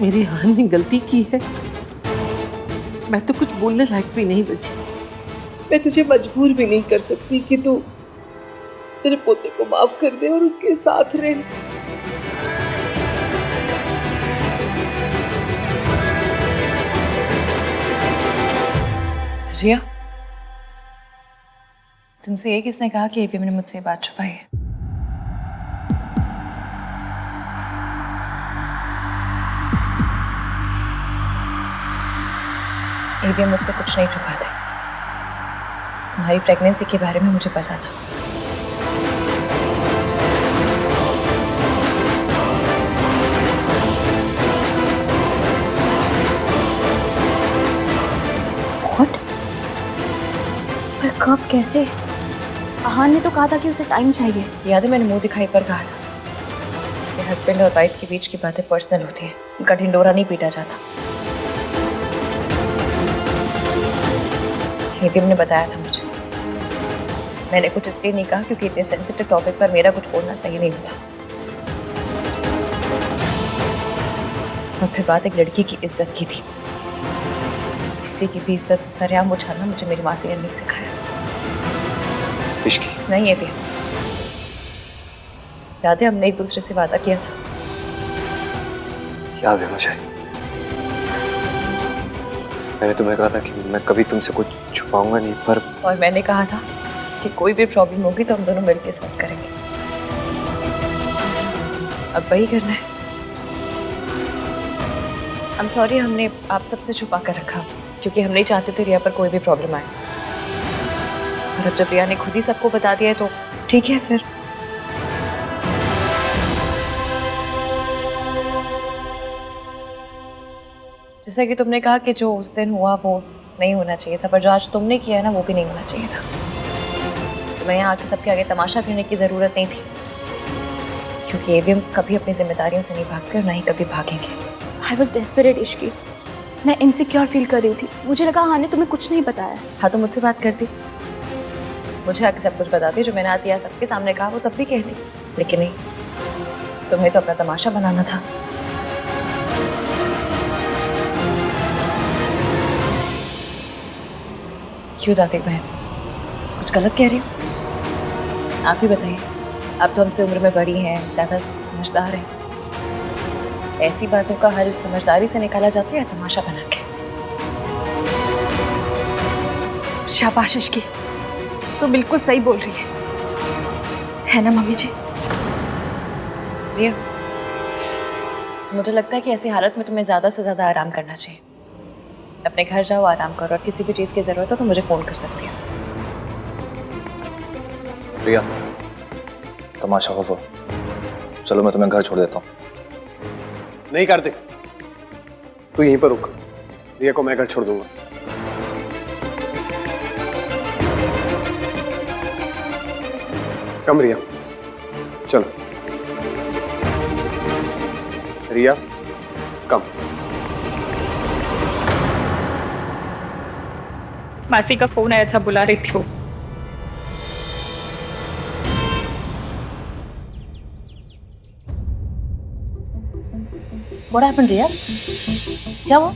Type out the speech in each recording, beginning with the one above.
मेरी आहन ने गलती की है। मैं तो कुछ बोलने लायक भी नहीं बची। मैं तुझे मजबूर भी नहीं कर सकती कि तू तेरे पोते को माफ कर दे और उसके साथ रहे। रिया, तुमसे ये किसने कहा कि एवीएम ने मुझसे बात छुपाई है? एवीएम मुझसे कुछ नहीं छुपाते। तुम्हारी प्रेगनेंसी के बारे में मुझे पता था। What? पर कब, कैसे? आहान ने तो कहा था कि उसे टाइम चाहिए। याद है मैंने मुंह दिखाई पर कहा था कि हस्बैंड और वाइफ के बीच की बातें पर्सनल होती हैं, उनका ढिंडोरा नहीं पीटा जाता। एवीएम ने बताया था मुझे। मैंने कुछ इसलिए नहीं कहा क्योंकि इतने सेंसिटिव टॉपिक पर मेरा कुछ बोलना सही नहीं होता। और फिर बात एक लड़की की इज्जत की थी। किसी की भी इज्जत सरेआम उछालना मुझे मेरी मासी ने नहीं सिखाया। इश्की नहीं एवीएम, याद है हमने एक दूसरे से वादा किया था? याद है मुझे। मैंने तुम्हें कहा था कि मैं कभी तुमसे कुछ छुपाऊंगा नहीं, पर और मैंने कहा था कि कोई भी प्रॉब्लम होगी तो हम दोनों मिलकर सॉल्व करेंगे। अब वही करना है। I'm sorry हमने आप सबसे छुपा कर रखा क्योंकि हम नहीं चाहते थे रिया पर कोई भी प्रॉब्लम आए। और अब जब रिया ने खुद ही सबको बता दिया है तो ठीक है फिर। जैसा कि तुमने कहा कि जो उस दिन हुआ वो नहीं होना चाहिए था, पर जो आज तुमने किया है ना वो भी नहीं होना चाहिए था। तुम्हें यहाँ आके सबके आगे तमाशा करने की ज़रूरत नहीं थी क्योंकि एवीएम कभी अपनी जिम्मेदारियों से नहीं भागते और ना ही कभी भागेंगे। I was desperate Ishki. मैं इनसिक्योर फील कर रही थी। मुझे लगा आहान ने तुम्हें कुछ नहीं बताया। हाँ तो मुझसे बात करती, मुझे आके सब कुछ बताती। जो मैंने आज यहाँ सबके सामने कहा वो तब भी कहती, लेकिन नहीं, तुम्हें तो अपना तमाशा बनाना था। क्यों दादी बहन, कुछ गलत कह रही हो? आप ही बताइए। आप तो हमसे उम्र में बड़ी हैं, ज़्यादा समझदार हैं। ऐसी बातों का हल समझदारी से निकाला जाता है या तमाशा बना के? शाबाश इश्की, तो बिल्कुल सही बोल रही है ना मम्मी जी? रिया, मुझे लगता है कि ऐसी हालत में तुम्हें ज़्यादा से ज़्यादा आराम करना चाहिए। अपने घर जाओ, आराम करो, और किसी भी चीज़ की ज़रूरत हो तो मुझे फ़ोन कर सकती हो। रिया, तमाशा हो। चलो मैं तुम्हें घर छोड़ देता हूँ। नहीं कार्तिक, तू यहीं पर रुक। रिया को मैं घर छोड़ दूंगा। कम रिया, चलो। रिया कम। मासी का फोन आया था, बुला रही थी वो। What happened, रिया? क्या हुआ?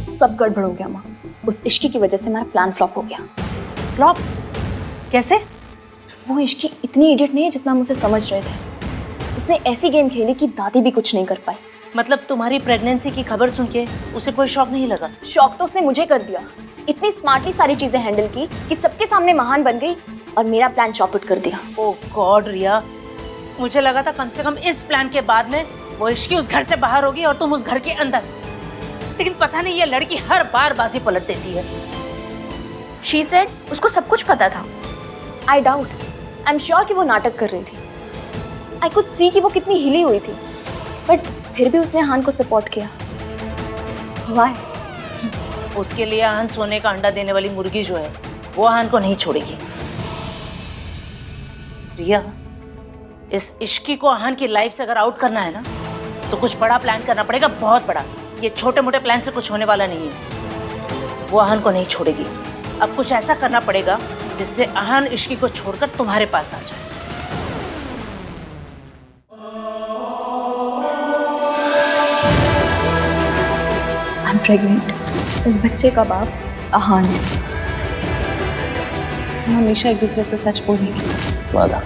सब गड़बड़ हो गया माँ। उस इश्की की वजह से हमारा प्लान फ्लॉप हो गया। फ्लॉप? कैसे? वो इश्की इतनी इडियट नहीं है जितना हम उसे समझ रहे थे। उसने ऐसी गेम खेली कि दादी भी कुछ नहीं कर पाई। मतलब तुम्हारी प्रेगनेंसी की खबर सुन के उसे कोई शौक नहीं लगा? शौक तो उसने मुझे कर दिया। इतनी स्मार्टली सारी चीजें हैंडल की कि सबके सामने महान बन गई और मेरा प्लान चौपट कर दिया। ओह गॉड रिया, मुझे लगा था कम से कम इस प्लान के बाद में वो इश्की उस घर से बाहर होगी और तुम उस घर के अंदर। लेकिन पता नहीं ये लड़की हर बार बाजी पलट देती है। She said उसको सब कुछ पता था। I doubt, I'm sure कि वो नाटक कर रही थी। I could see कि वो कितनी हिली हुई थी, बट फिर भी उसने आहान को सपोर्ट किया। Why? उसके लिए आहान सोने का अंडा देने वाली मुर्गी जो है वो आहान को नहीं छोड़ेगी। रिया, इस इश्की को आहान की लाइफ से अगर आउट करना है ना तो कुछ बड़ा प्लान करना पड़ेगा, बहुत बड़ा। ये छोटे मोटे प्लान से कुछ होने वाला नहीं है। वो आहान को नहीं छोड़ेगी। अब कुछ ऐसा करना पड़ेगा जिससे आहान इश्की को छोड़कर तुम्हारे पास आ जाए। प्रेग्नेंट। इस बच्चे का बाप आहान है। हम हमेशा एक दूसरे से सच बोलेंगे। वादा।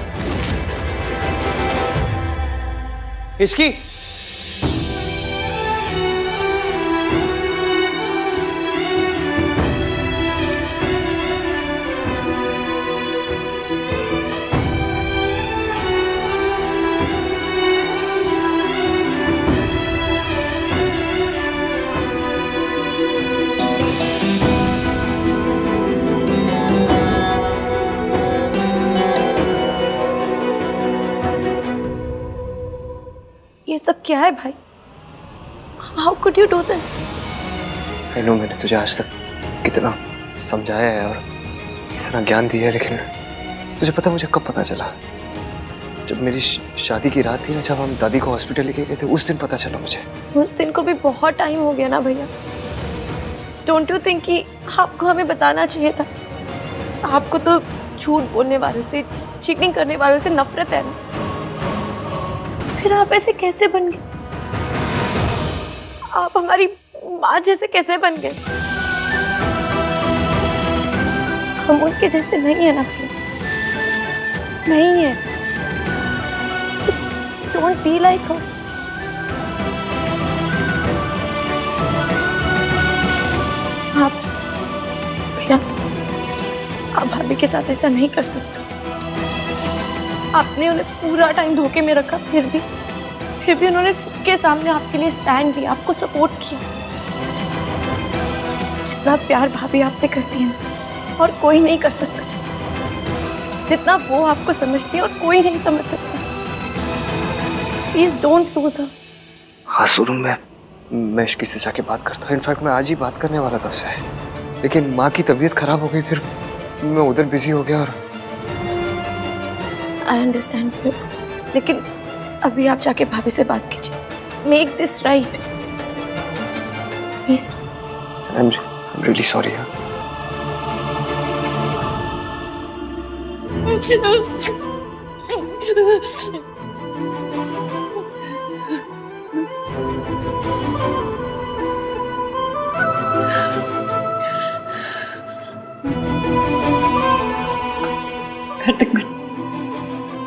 इश्की, ये सब क्या है भाई? How could you do this? I know, मैंने तुझे आज तक कितना समझाया है और इतना ज्ञान दिया है, लेकिन तुझे पता मुझे कब पता चला? जब मेरी शादी की रात थी ना, जब हम दादी को हॉस्पिटल लेके गए थे, उस दिन पता चला मुझे। उस दिन को भी बहुत टाइम हो गया ना भैया। डोंट यू थिंक कि आपको हमें बताना चाहिए था? आपको तो झूठ बोलने वालों से, चीटिंग करने वालों से नफरत है ना, फिर आप ऐसे कैसे बन गए? आप हमारी माँ जैसे कैसे बन गए? हम उनके जैसे नहीं है ना भैया, नहीं है। डोंट बी लाइक हर। आप भैया, आप भाभी के साथ ऐसा नहीं कर सकते। आपने उन्हें पूरा टाइम धोखे में रखा, फिर भी उन्होंने सबके सामने आपके लिए स्टैंड लिया, आपको सपोर्ट किया। जितना प्यार भाभी आपसे करती है ना, और कोई नहीं कर सकता। जितना वो आपको समझती है और कोई नहीं समझ सकता। Please don't lose her. हाँ सुनो, मैं इसकी से जाके बात करता हूँ। इनफैक्ट मैं आज ही बात करने वाला था उससे, लेकिन माँ की तबीयत खराब हो गई, फिर मैं उधर बिजी हो गया। और आई अंडरस्टैंड, लेकिन अभी आप जाके भाभी से बात कीजिए। Make this right please. I am really sorry.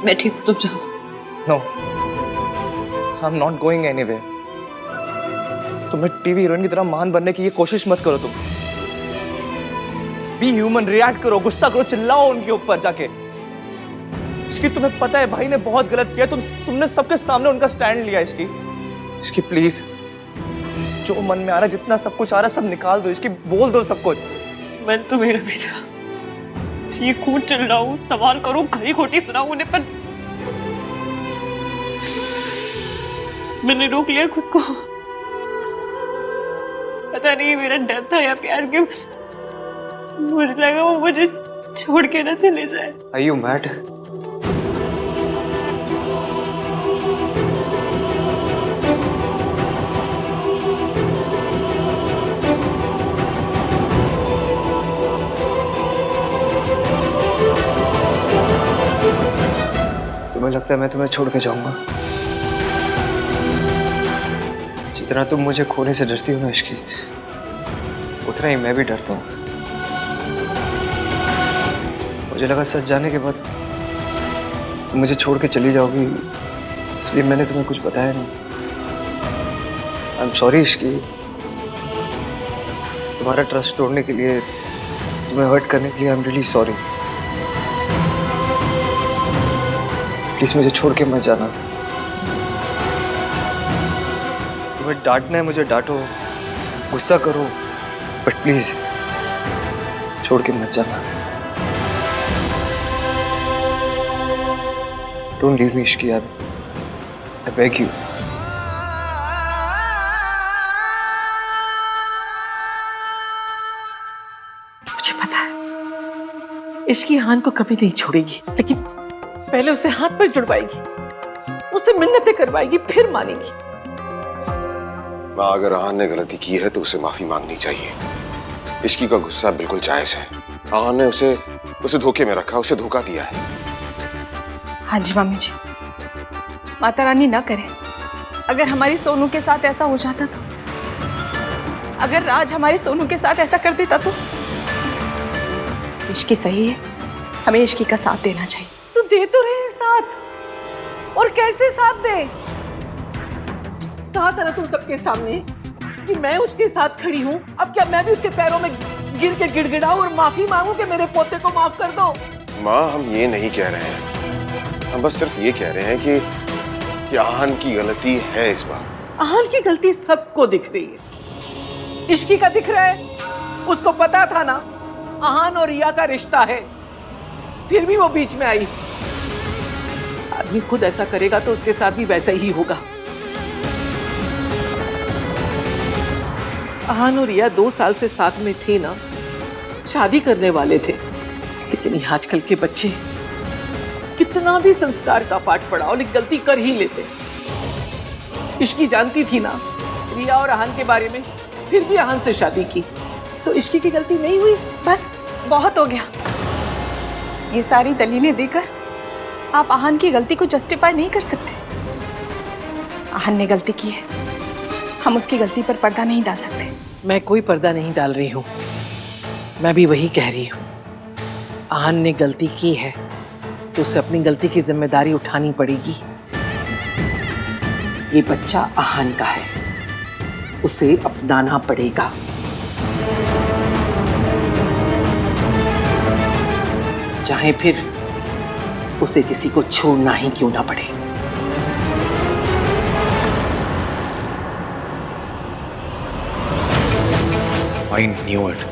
मैं ठीक हूँ, तुम जाओ। No, I'm not going anywhere. तुम्हें टीवी हीरोइन की तरह महान बनने की ये कोशिश मत करो। तुम बी ह्यूमन, रिएक्ट करो, गुस्सा करो, चिल्लाओ उनके ऊपर जाके। इसकी तुम्हें पता है भाई ने बहुत गलत किया, तुमने सबके सामने उनका स्टैंड लिया। इसकी प्लीज, जो मन में आ रहा है, जितना सब कुछ आ रहा है, सब निकाल दो। इसकी बोल दो सब कुछ। मन तो मेरा भी था, चीखूं चिल्लाऊं, सवाल करूं, खरी खोटी सुनाऊं उन्हें, पर मैंने रोक लिया खुद को। पता नहीं मेरा डर था या प्यार के, मुझे लगा वो मुझे छोड़ के ना चले जाए। Are you mad? तुम्हें लगता है मैं तुम्हें छोड़ के जाऊंगा? जितना तुम मुझे खोने से डरती हो ना इश्की, उतना ही मैं भी डरता हूँ। मुझे लगा सच जाने के बाद तुम मुझे छोड़ के चली जाओगी, इसलिए मैंने तुम्हें कुछ बताया नहीं। आई एम सॉरी इश्की, तुम्हारा ट्रस्ट तोड़ने के लिए, तुम्हें हर्ट करने के लिए I am really sorry. Please मुझे छोड़ के मत जाना। तुम्हें डांटना है मुझे डांटो, गुस्सा करो, बट प्लीज छोड़ के मत जाना। Don't leave me Ishki, I beg you. मुझे पता है इश्की हान को कभी नहीं छोड़ेगी, लेकिन पहले उसे हाथ पर जुड़वाएगी, उससे मिन्नतें करवाएगी, फिर मानेगी। माँ, अगर आहान ने गलती की है तो उसे माफी मांगनी चाहिए। इश्की का गुस्सा बिल्कुल जायज है। आहान ने उसे धोखे में रखा, उसे धोखा दिया है। हाँ जी मम्मी जी, माता रानी ना करे, अगर हमारी सोनू के साथ ऐसा हो जाता तो अगर राज हमारे सोनू के साथ ऐसा कर देता तो? इश्की सही है, हमें इश्की का साथ देना चाहिए। तो दे तो रहे हैं साथ, और कैसे साथ दे? कहा था ना तुम सबके सामने कि मैं उसके साथ खड़ी हूँ। अब क्या मैं भी उसके पैरों में गिर के गिड़गिड़ाऊं और माफी मांगू कि मेरे पोते को माफ कर दो? माँ, हम ये नहीं कह रहे हैं, हम बस सिर्फ ये कह रहे हैं कि आहन की गलती है इस बार। आहन की गलती सबको दिख रही है, इश्की का दिख रहा है। उसको पता था ना आहन और रिया का रिश्ता है, फिर भी वो बीच में आई। आदमी खुद ऐसा करेगा तो उसके साथ भी वैसा ही होगा। आहन और रिया 2 साल से साथ में थे ना, शादी करने वाले थे, लेकिन ये आजकल के बच्चे कितना भी संस्कार का पाठ पढ़ाओ लेकिन गलती कर ही लेते। इश्की जानती थी ना रिया और आहन के बारे में, फिर भी आहन से शादी की, तो इश्की की गलती नहीं हुई? बस बहुत हो गया। ये सारी दलीलें देकर आप आहन की गलती को जस्टिफाई नहीं कर सकते। आहन ने गलती की है, हम उसकी गलती पर पर्दा नहीं डाल सकते। मैं कोई पर्दा नहीं डाल रही हूँ, मैं भी वही कह रही हूँ। आहन ने गलती की है तो उसे अपनी गलती की जिम्मेदारी उठानी पड़ेगी। ये बच्चा आहन का है, उसे अपनाना पड़ेगा। चाहे फिर उसे किसी को छोड़ना ही क्यों ना पड़े। I knew it.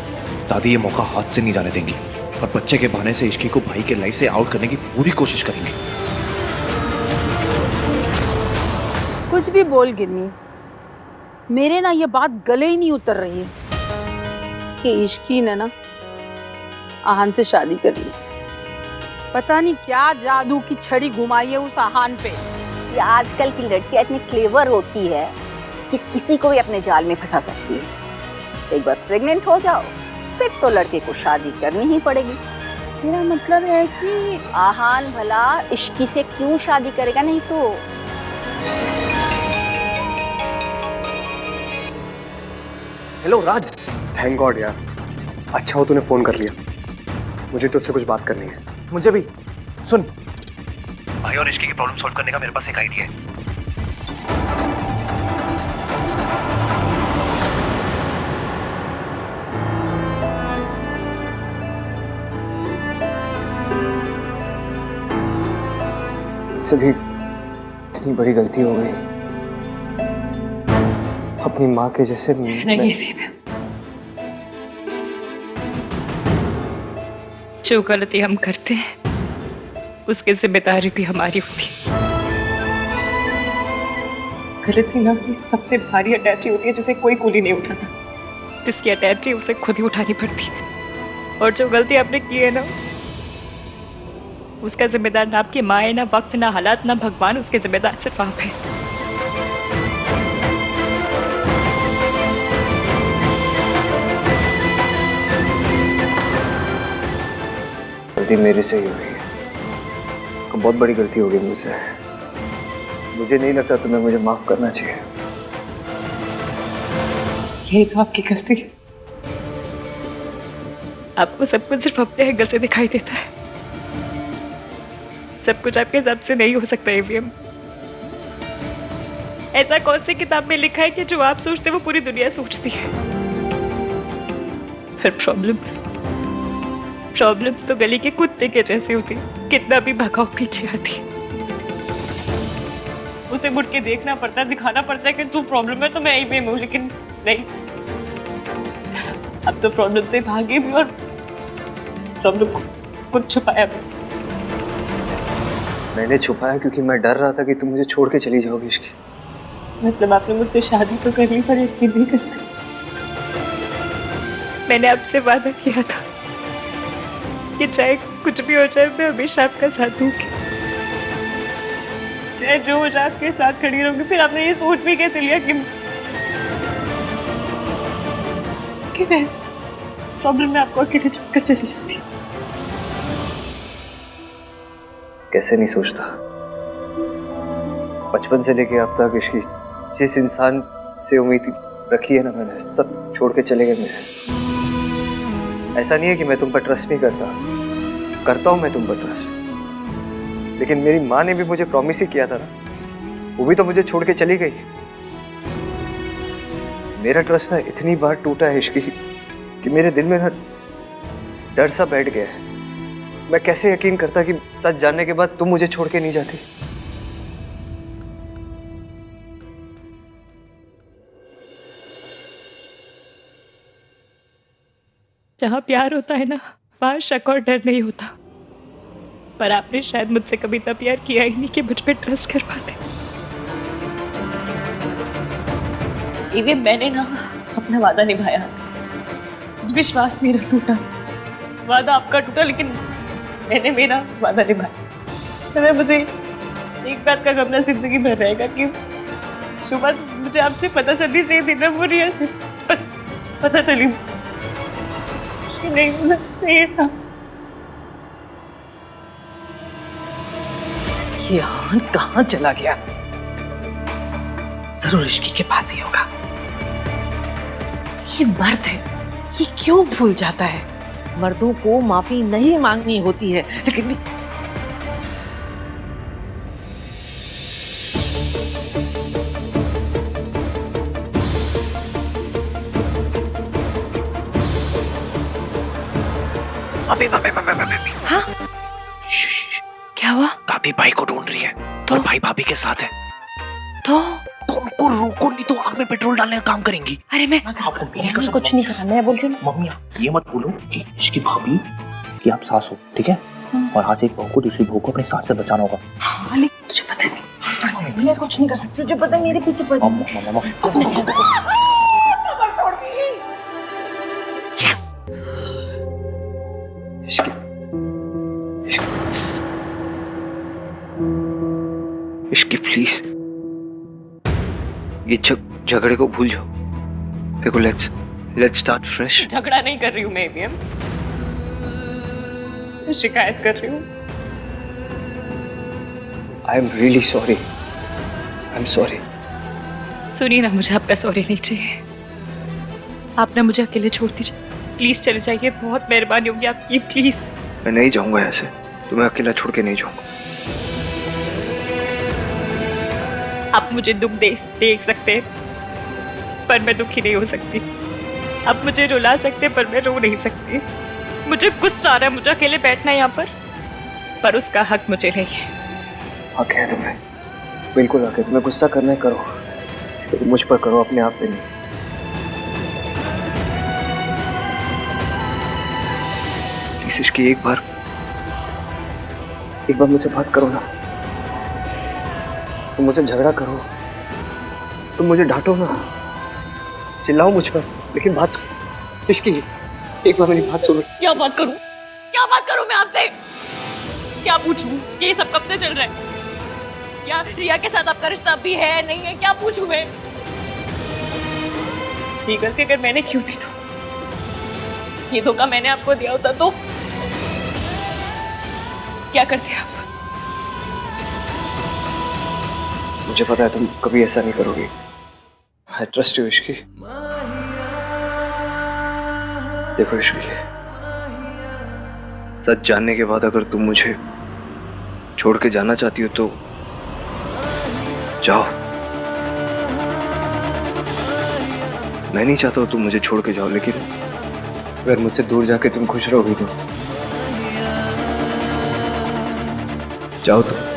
दादी ये मौका हाथ से नहीं जाने देंगी और बच्चे के बहाने से इश्की को भाई के लाइफ से आउट करने की पूरी कोशिश करेंगे। कुछ भी बोल गिन्नी, मेरे ना ये बात गले ही नहीं उतर रही है कि इश्की ने ना आहन से शादी कर ली। पता नहीं क्या जादू की छड़ी घुमाई है उस आहन पे। ये आजकल की लड़कियां इतनी क्लेवर होती है कि किसी को भी अपने जाल में फंसा सकती है। एक बार प्रेग्नेंट हो जाओ फिर तो लड़के को शादी करनी ही पड़ेगी। मेरा मतलब है कि आहन भला इश्की से क्यों शादी करेगा? नहीं तो हेलो राज, थैंक गॉड यार, अच्छा हो तूने फोन कर लिया। मुझे तुझसे कुछ बात करनी है। मुझे भी। सुन, भाई और इश्की की प्रॉब्लम सॉल्व करने का मेरे पास एक आइडिया है। मुझसे भी इतनी बड़ी गलती हो गई, अपनी माँ के जैसे। नहीं जो गलती हम करते हैं उसकी जिम्मेदारी भी हमारी होती है। गलती ना सबसे भारी अटैची होती है जिसे कोई कूली नहीं उठाता, जिसकी अटैची उसे खुद ही उठानी पड़ती है। और जो गलती आपने की है ना, उसका जिम्मेदार ना आपकी माँ है, ना वक्त, ना हालात, ना भगवान। उसके जिम्मेदार सिर्फ आप है। गलती मेरे से ही हुई है, बहुत बड़ी गलती हो गई मुझसे। मुझे नहीं लगता तुम्हें मुझे माफ करना चाहिए। यही तो आपकी गलती है, आपको सब कुछ सिर्फ अपने एंगल से दिखाई देता है। सब कुछ आपके हिसाब से नहीं हो सकता एवीएम। ऐसा कौन सी किताब में लिखा है कि जो आप सोचते वो पूरी दुनिया सोचती है? पर प्रॉब्लम तो गली के कुत्ते के जैसे होती, कितना भी भगाओ पीछे आती। उसे मुड़ के देखना पड़ता है, दिखाना पड़ता है कि तू प्रॉब्लम है तो मैं एवीएम हूँ, लेकिन नहीं, अब तो प्रॉब्लम से भागे भी और प्रॉब्लम को कुछ छुपाया भी। मैंने छुपाया क्योंकि मैं डर रहा था कि तुम मुझे छोड़ के चली जाओगी इश्की। मतलब आपने मुझसे शादी तो कर ली पर यकीन नहीं करते। मैंने आपसे वादा किया था कि चाहे कुछ भी हो जाए मैं हमेशा आपका साथ दूंगी, चाहे जो हो जाए आपके साथ खड़ी रहूंगी। फिर आपने ये सोच भी कैसे लिया कि मैं प्रॉब्लम में आपको अकेले छोड़कर चली जाती? कैसे नहीं सोचता। बचपन से लेके अब तक इश्की जिस इंसान से उम्मीद थी रखी है ना मैंने, सब छोड़ के चले गए मेरे। ऐसा नहीं है कि मैं तुम पर ट्रस्ट नहीं करता हूँ मैं तुम पर ट्रस्ट, लेकिन मेरी माँ ने भी मुझे प्रॉमिस ही किया था ना, वो भी तो मुझे छोड़ के चली गई। मेरा ट्रस्ट ना इतनी बार टूटा है इश्की कि मेरे दिल में ना डर सा बैठ गया है। मैं कैसे यकीन करता कि सच जानने के बाद तुम मुझे छोड़ के नहीं जाती। जहाँ प्यार होता है ना, वहाँ शक और डर नहीं होता। पर आपने शायद मुझसे कभी इतना प्यार किया ही नहीं कि मुझ पे ट्रस्ट कर पाते। ये मैंने ना अपना वादा निभाया आज विश्वास मेरा टूटा, वादा आपका टूटा, लेकिन मैंने मेरा वादा निभाया। तो मुझे एक बात का गम जिंदगी भर रहेगा कि सुबह मुझे आपसे पता चलनी चाहिए थी ना, वो रिया से पता चली नहीं होना चाहिए था। ये आहान कहाँ चला गया? जरूर इश्की के पास ही होगा। ये मर्द है, ये क्यों भूल जाता है? मर्दों को माफी नहीं मांगनी होती है, लेकिन हाँ? क्या हुआ? दादी भाई को ढूंढ रही है और भाई भाभी के साथ है। तो उनको रोको, नहीं तो आग में पेट्रोल डालने का काम करेंगी। अरे मैं कुछ नहीं करा, मैं बोल रही हूँ। मम्मी ये मत बोलो कि इसकी भाभी कि आप सास हो, ठीक है? और आज एक बहू को दूसरी बहू को अपनी सास से बचाना होगा। हाँ, लेकिन तुझे पता नहीं, मैं कुछ नहीं कर सकती। तुझे पता है मेरे पीछे पड़ इश्की प्लीज ये झगड़े को भूल जाओ। देखो लेट्स स्टार्ट फ्रेश। झगड़ा नहीं कर रही हूँ मैं भी, शिकायत कर रही हूँ। I am really sorry, I am sorry. सुनिए ना, मुझे आपका सॉरी नहीं चाहिए। आप ना मुझे अकेले छोड़ दीजिए, प्लीज चले जाइए, बहुत मेहरबानी होगी आपकी, प्लीज। मैं नहीं जाऊंगा ऐसे, तुम्हें अकेला छोड़ के नहीं जाऊंगा। आप मुझे दुख देख सकते हैं पर मैं दुखी नहीं हो सकती। आप मुझे रुला सकते पर मैं रो नहीं सकती। मुझे गुस्सा आ रहा है, मुझे अकेले बैठना है यहाँ पर उसका हक मुझे नहीं है। हक है तुम्हें, बिल्कुल हक है। तुम्हें गुस्सा करना है करो, लेकिन मुझ पर करो, अपने आप पे नहीं। प्लीज इसकी एक बार मुझसे बात करो ना। तुम मुझसे झगड़ा करो, तुम मुझे डांटो ना, चिल्लाओ मुझ पर, लेकिन बात इसकी एक बार मेरी बात सुनो। क्या बात करूं मैं आपसे? क्या पूछूं? ये सब कब से चल रहा है? क्या रिया के साथ आपका रिश्ता भी है नहीं है? क्या पूछूं मैं? ये गलती अगर मैंने क्यों दी, तो ये धोखा मैंने आपको दिया होता तो क्या करते आप? मुझे पता है तुम कभी ऐसा नहीं करोगी। I trust you Ishki. देखो इश्की, सच जानने के बाद अगर तुम मुझे छोड़ के जाना चाहती हो तो जाओ। मैं नहीं चाहता तुम मुझे छोड़ के जाओ, लेकिन अगर मुझसे दूर जाके तुम खुश रहोगी तो जाओ तुम।